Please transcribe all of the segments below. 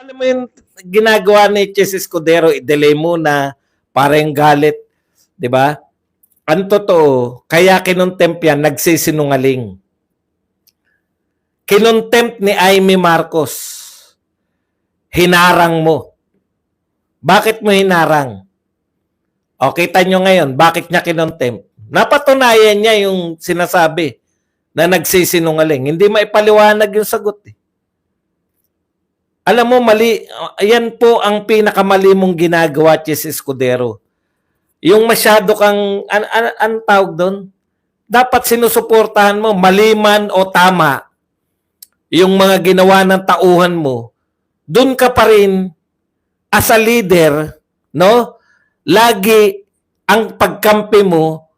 Alam mo yung ginagawa ni Chess Escudero, i-delay muna, parang galit, di ba? Ang totoo, kaya kinontempt yan, nagsisinungaling. Kinontempt ni Amy Marcos. Hinarang mo. Bakit mo hinarang? O, kita nyo ngayon, bakit niya kinontempt? Napatunayan niya yung sinasabi na nagsisinungaling. Hindi maipaliwanag yung sagot eh. Alam mo, mali, yan po ang pinakamali mong ginagawa, Chess Escudero. Yung masyado kang, an tawag doon? Dapat sinusuportahan mo, mali man o tama, yung mga ginawa ng tauhan mo, doon ka pa rin, as a leader, no? Lagi ang pagkampi mo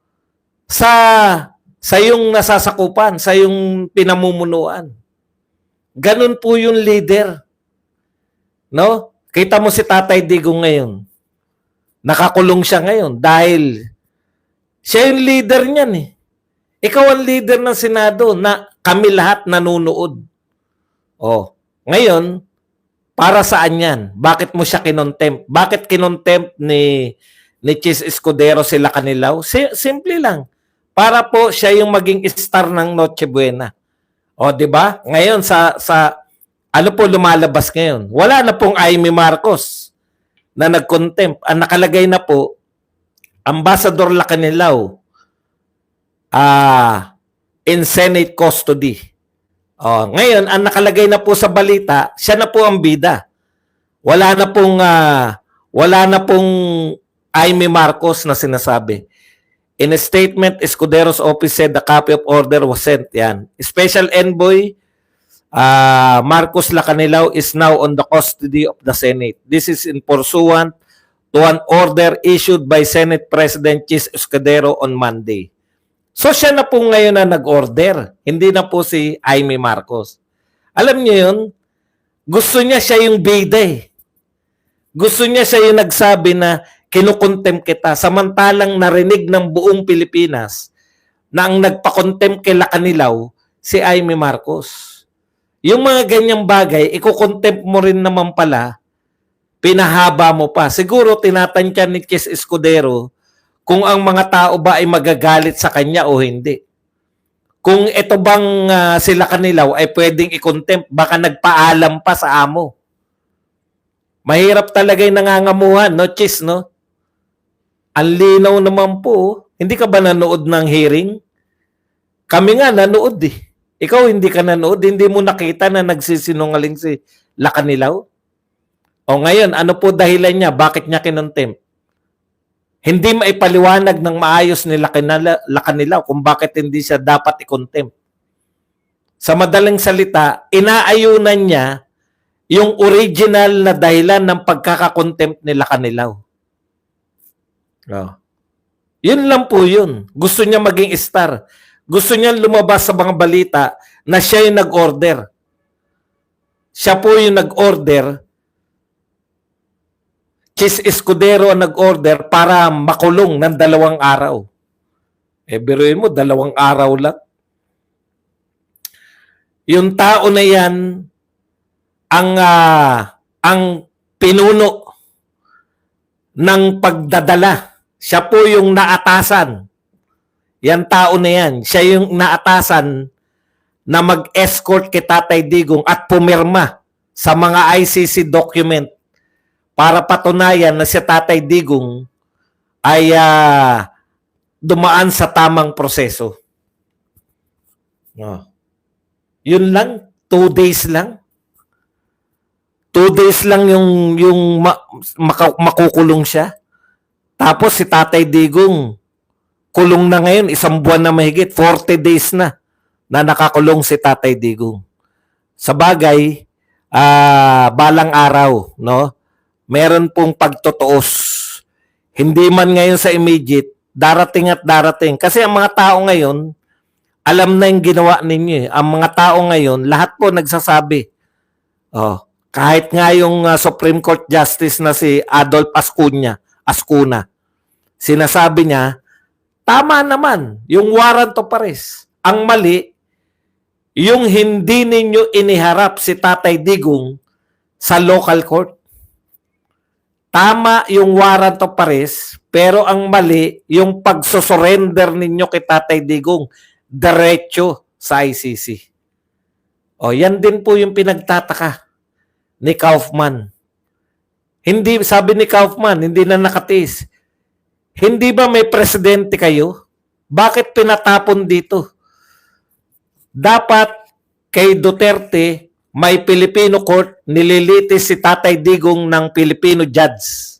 sa yung nasasakupan, sa yung pinamumunuan. Ganun po yung leader. No? Kita mo si Tatay Digong ngayon. Nakakulong siya ngayon dahil siya yung leader niyan eh. Ikaw ang leader ng Senado na kami lahat nanonood. Oh, ngayon, para saan yan? Bakit mo siya kinontempt? Bakit kinontempt ni Chess Escudero sila Kanilaw? Simple lang. Para po siya yung maging star ng Noche Buena. O, di ba? Ngayon ano po lumalabas ngayon? Wala na pong Amy Marcos na nag-contempt. Ang nakalagay na po, Ambassador Lacanilaw in Senate custody. Ngayon, ang nakalagay na po sa balita, siya na po ang bida. Wala na pong Amy Marcos na sinasabi. In a statement, Escudero's office said the copy of order was sent. Yan. Special Envoy Marcos Lacanilaw is now on the custody of the Senate. This is in pursuant to an order issued by Senate President Chis Escudero on Monday. So siya na po ngayon na nag-order. Hindi na po si Amy Marcos. Alam niyo yun? Gusto niya siya yung bida eh. Gusto niya siya yung nagsabi na kinukontempt kita. Samantalang narinig ng buong Pilipinas na ang nagpakontempt kay Lacanilaw si Amy Marcos. Yung mga ganyang bagay, ikukontempt mo rin naman pala, pinahaba mo pa. Siguro tinatantyan ni Chess Escudero kung ang mga tao ba ay magagalit sa kanya o hindi. Kung ito bang sila Kanilaw ay pwedeng i-contempt, baka nagpaalam pa sa amo. Mahirap talaga yung nangangamuhan, no, Chess, no? Ang linaw naman po. Hindi ka ba nanood ng hearing? Kami nga nanood eh. Ikaw hindi ka nanood, hindi mo nakita na nagsisinungaling si Lacanilaw? O ngayon, ano po dahilan niya? Bakit niya kinontempt? Hindi maipaliwanag ng maayos ni Lacanilaw kung bakit hindi siya dapat i-contempt. Sa madaling salita, inaayunan niya yung original na dahilan ng pagkakakontempt ni Lacanilaw. Oh. Yun lang po yun. Gusto niya maging star. Gusto niya lumabas sa mga balita na siya yung nag-order. Siya po yung nag-order. Chis Escudero ang nag-order para makulong ng 2 araw. Biruin mo, 2 araw lang. Yung tao na yan ang pinuno ng pagdadala. Siya po yung naatasan. Yan tao na yan, siya yung naatasan na mag-escort kay Tatay Digong at pumirma sa mga ICC document para patunayan na si Tatay Digong ay dumaan sa tamang proseso. Yun lang, 2 days lang. 2 days lang yung makukulong siya. Tapos si Tatay Digong, kulong na ngayon, 1 buwan na mahigit, 40 days na nakakulong si Tatay Digong. Sa bagay, balang araw, no? Meron pong pagtutuos. Hindi man ngayon sa immediate, darating at darating. Kasi ang mga tao ngayon, alam na yung ginawa ninyo. Ang mga tao ngayon, lahat po nagsasabi. Kahit nga yung Supreme Court Justice na si Adolf Ascuna, sinasabi niya, tama naman, yung warrant of arrest. Ang mali, yung hindi ninyo iniharap si Tatay Digong sa local court. Tama yung warrant of arrest, pero ang mali yung pagsusurrender ninyo kay Tatay Digong diretso sa ICC. O, yan din po yung pinagtataka ni Kaufman. Hindi, sabi ni Kaufman, hindi na nakatiis. Hindi ba may presidente kayo? Bakit pinatapon dito? Dapat kay Duterte, may Filipino court, nililitis si Tatay Digong ng Filipino judge.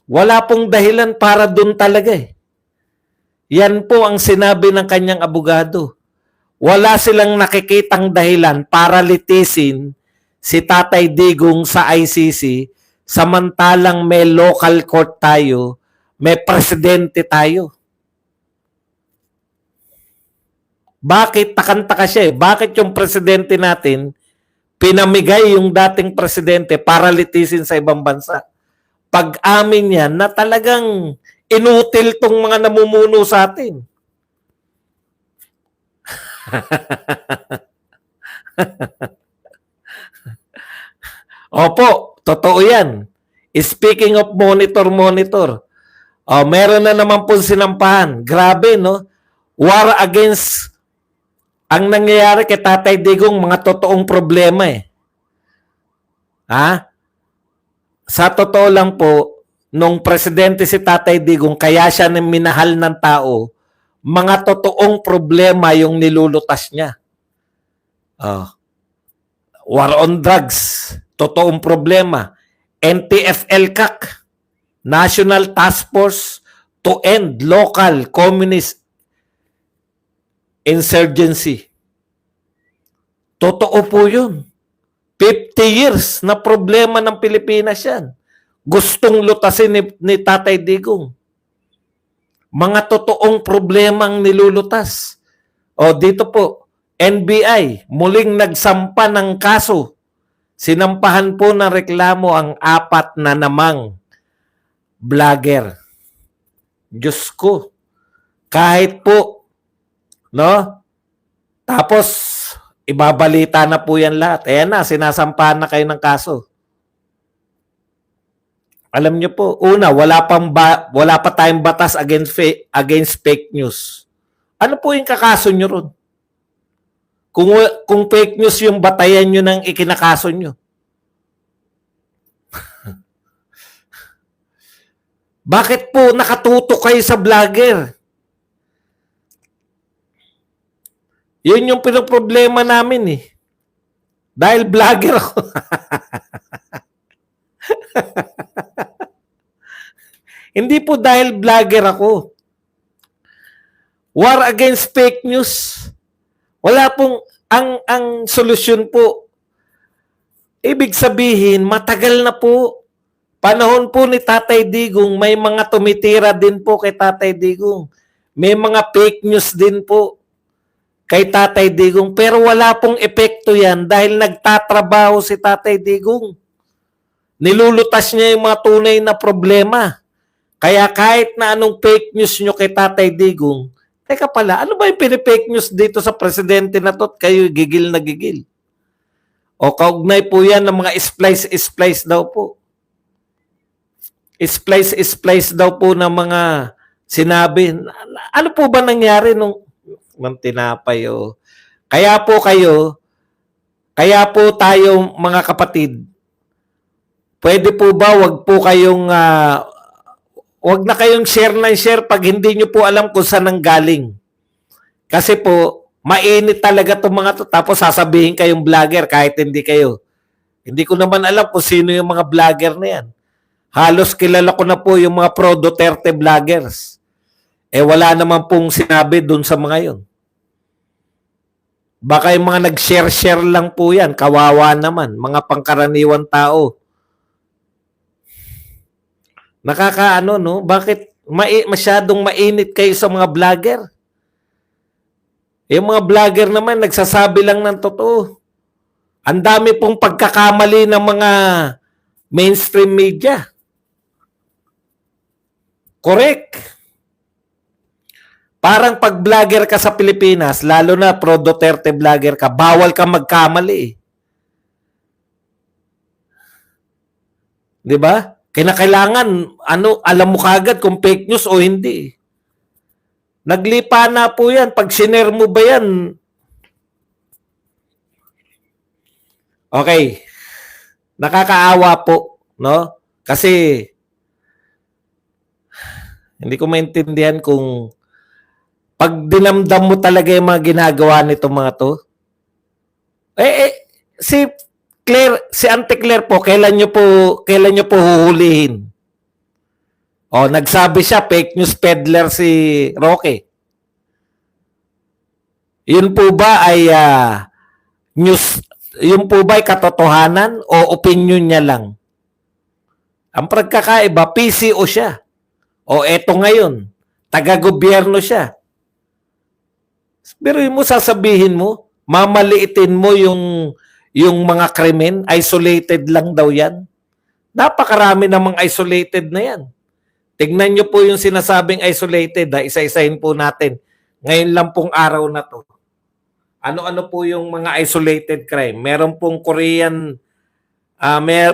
Wala pong dahilan para doon talaga eh. Yan po ang sinabi ng kanyang abogado. Wala silang nakikitang dahilan para litisin si Tatay Digong sa ICC samantalang may local court tayo, may presidente tayo. Bakit takanta siya eh? Bakit yung presidente natin pinamigay yung dating presidente para litisin sa ibang bansa? Pag-amin yan na talagang inutil tong mga namumuno sa atin. Opo, totoo yan. Speaking of monitor, meron na naman po sinampahan. Grabe, no? War against ang nangyayari kay Tatay Digong, mga totoong problema eh. Ha? Sa totoo lang po, nung presidente si Tatay Digong, kaya siya minahal ng tao, mga totoong problema yung nilulutas niya. War on drugs, totoong problema. NTF-ELCAC, National Task Force to End Local Communist Insurgency. Totoo po yun. 50 years na problema ng Pilipinas yan. Gustong lutasin ni Tatay Digong. Mga totoong problemang nilulutas. O dito po, NBI, muling nagsampa ng kaso. Sinampahan po ng reklamo ang 4 na namang vlogger. Diyos ko, kahit po, no? Tapos, ibabalita na po yan lahat. Ayan na, sinasampahan na kayo ng kaso. Alam niyo po, una, wala pa tayong batas against fake news. Ano po yung kakaso nyo ron? Kung fake news yung batayan nyo ng ikinakaso nyo. Bakit po nakatutok kayo sa vlogger? Yun yung pinoproblema namin eh. Dahil vlogger ako. Hindi po dahil vlogger ako. War against fake news. Wala pong, ang solusyon po, ibig sabihin, matagal na po. Panahon po ni Tatay Digong, may mga tumitira din po kay Tatay Digong. May mga fake news din po kay Tatay Digong. Pero wala pong epekto yan dahil nagtatrabaho si Tatay Digong. Nilulutas niya yung mga tunay na problema. Kaya kahit na anong fake news nyo kay Tatay Digong, teka pala, ano ba yung pinipake news dito sa presidente na to? Kayo gigil na gigil. O kaugnay po yan ng mga splice daw po. Splice daw po ng mga sinabi. Ano po ba nangyari nung tinapay o? Kaya po tayo mga kapatid, pwede po ba wag na kayong share pag hindi nyo po alam kung saan nanggaling. Kasi po, mainit talaga itong mga to. Tapos sasabihin kayong vlogger kahit hindi kayo. Hindi ko naman alam kung sino yung mga vlogger na yan. Halos kilala ko na po yung mga pro-Duterte vloggers. Wala naman pong sinabi dun sa mga yun. Baka yung mga nag-share lang po yan. Kawawa naman. Mga pangkaraniwan tao. Nakakaano, no? Bakit masyadong mainit kayo sa mga vlogger? Yung mga vlogger naman, nagsasabi lang ng totoo. Ang dami pong pagkakamali ng mga mainstream media. Correct. Parang pag vlogger ka sa Pilipinas, lalo na pro-Duterte vlogger ka, bawal ka magkamali. 'Di ba? Kinakailangan, alam mo kagad kung fake news o hindi. Naglipa na po yan. Pag sinare mo ba yan? Okay. Nakakaawa po, no? Kasi hindi ko maintindihan kung pag dinamdam mo talaga yung mga ginagawa nitong mga to. Si Claire, si Auntie Claire po, kailan nyo po huhulihin? Nagsabi siya, fake news peddler si Roque. Yun po ba ay news, yun po ba ay katotohanan o opinion niya lang? Ang pagkakaiba, PCO siya. O eto ngayon, taga-gobyerno siya. Pero mo sasabihin mo, mamaliitin mo yung mga krimen, isolated lang daw yan. Napakarami namang isolated na yan. Tignan nyo po yung sinasabing isolated, isa-isahin po natin. Ngayon lang pong araw na to. Ano-ano po yung mga isolated crime? Meron pong Korean,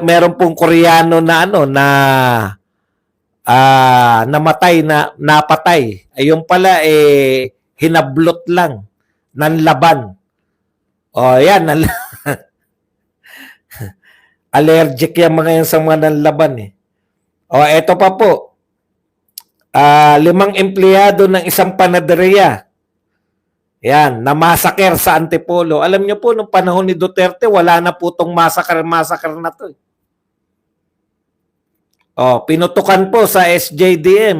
meron pong Koreano na napatay. Ayun pala hinablot lang ng laban. Yan. Allergic yan mga yan sa mga nanlaban eto pa po. 5 empleyado ng isang panaderia. Yan, namasaker sa Antipolo. Alam niyo po, nung panahon ni Duterte, wala na po itong massacre na to. Pinutukan po sa SJDM,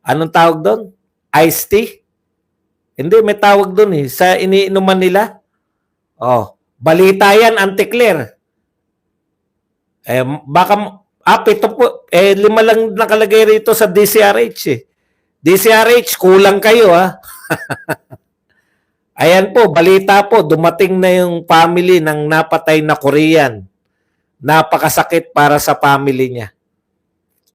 anong tawag doon? Iced tea? Hindi, may tawag doon sa iniinuman nila. Balita yan, Auntie Claire. Baka, ito po, 5 lang nakalagay rito sa DCRH DCRH, kulang kayo Ayan po, balita po, dumating na yung family ng napatay na Korean. Napakasakit para sa family niya.